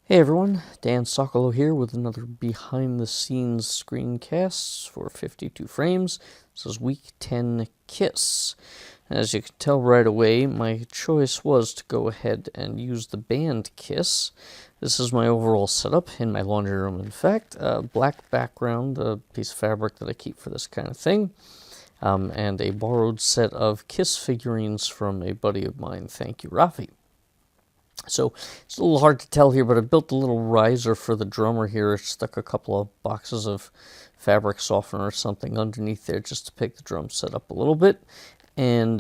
Hey everyone, Dan Sokolow here with another behind the scenes screencast for 52 frames. This is week 10 Kiss. As you can tell right away, my choice was to go ahead and use the band Kiss. This is my overall setup in my laundry room, in fact. Black background, a piece of fabric that I keep for this kind of thing. And a borrowed set of Kiss figurines from a buddy of mine. Thank you, Rafi. So it's a little hard to tell here, but I built a little riser for the drummer here. I stuck a couple of boxes of fabric softener or something underneath there just to pick the drum set up a little bit, and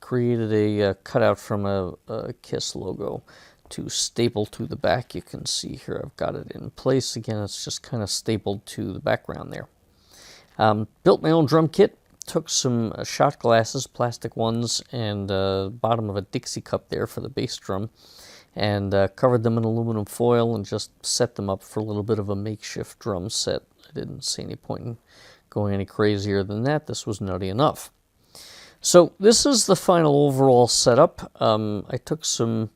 created a cutout from a Kiss logo to staple to the back. You can see here I've got it in place. Again, it's just kind of stapled to the background there. Built my own drum kit. Took some shot glasses, plastic ones, and bottom of a Dixie cup there for the bass drum, and covered them in aluminum foil and just set them up for a little bit of a makeshift drum set. I didn't see any point in going any crazier than that. This was nutty enough. So this is the final overall setup. I took some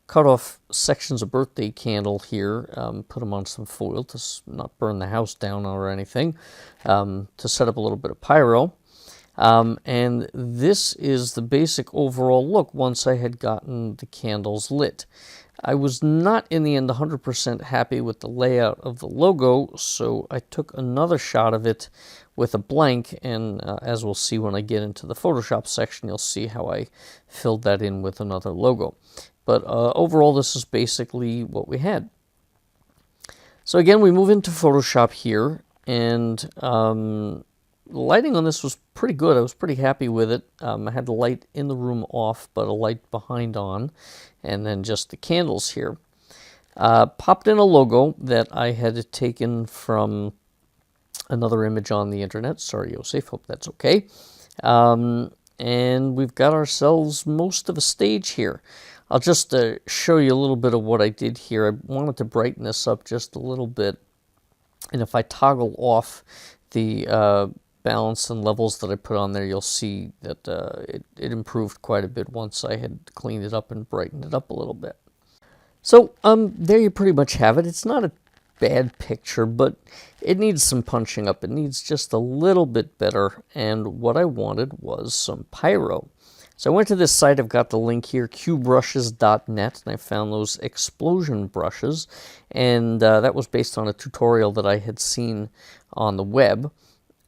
cut off sections of birthday candle here, put them on some foil to not burn the house down or anything, to set up a little bit of pyro. And this is the basic overall look once I had gotten the candles lit. I was not in the end 100% happy with the layout of the logo, so I took another shot of it with a blank, and as we'll see when I get into the Photoshop section, you'll see how I filled that in with another logo. But overall, this is basically what we had. So again, we move into Photoshop here, and the lighting on this was pretty good. I was pretty happy with it. I had the light in the room off, but a light behind on, and then just the candles here. Popped in a logo that I had taken from another image on the internet. Sorry, Yosef, hope that's okay. And we've got ourselves most of a stage here. I'll just show you a little bit of what I did here. I wanted to brighten this up just a little bit, and if I toggle off the balance and levels that I put on there, you'll see that it improved quite a bit once I had cleaned it up and brightened it up a little bit. So there you pretty much have it. It's not a bad picture, but it needs some punching up. It needs just a little bit better, and what I wanted was some pyro. So I went to this site. I've got the link here, qbrushes.net, and I found those explosion brushes, and that was based on a tutorial that I had seen on the web.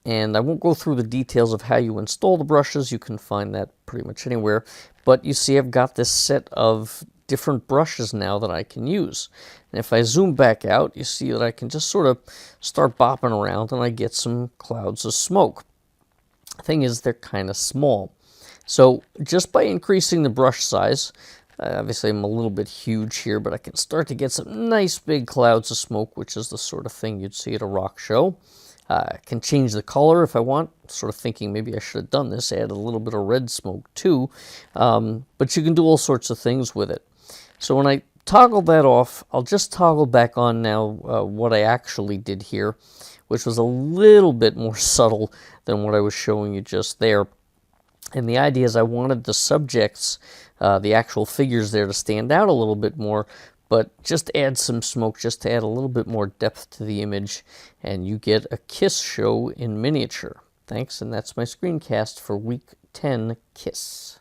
And I won't go through the details of how you install the brushes. You can find that pretty much anywhere. But you see I've got this set of different brushes now that I can use. And if I zoom back out, you see that I can just sort of start bopping around and I get some clouds of smoke. The thing is, they're kind of small. So just by increasing the brush size, obviously I'm a little bit huge here, but I can start to get some nice big clouds of smoke, which is the sort of thing you'd see at a rock show. I can change the color if I want, sort of thinking maybe I should have done this, add a little bit of red smoke too, but you can do all sorts of things with it. So when I toggle that off, I'll just toggle back on now what I actually did here, which was a little bit more subtle than what I was showing you just there. And the idea is I wanted the subjects, the actual figures there, to stand out a little bit more, but just add some smoke just to add a little bit more depth to the image, and you get a Kiss show in miniature. Thanks, and that's my screencast for week 10 Kiss.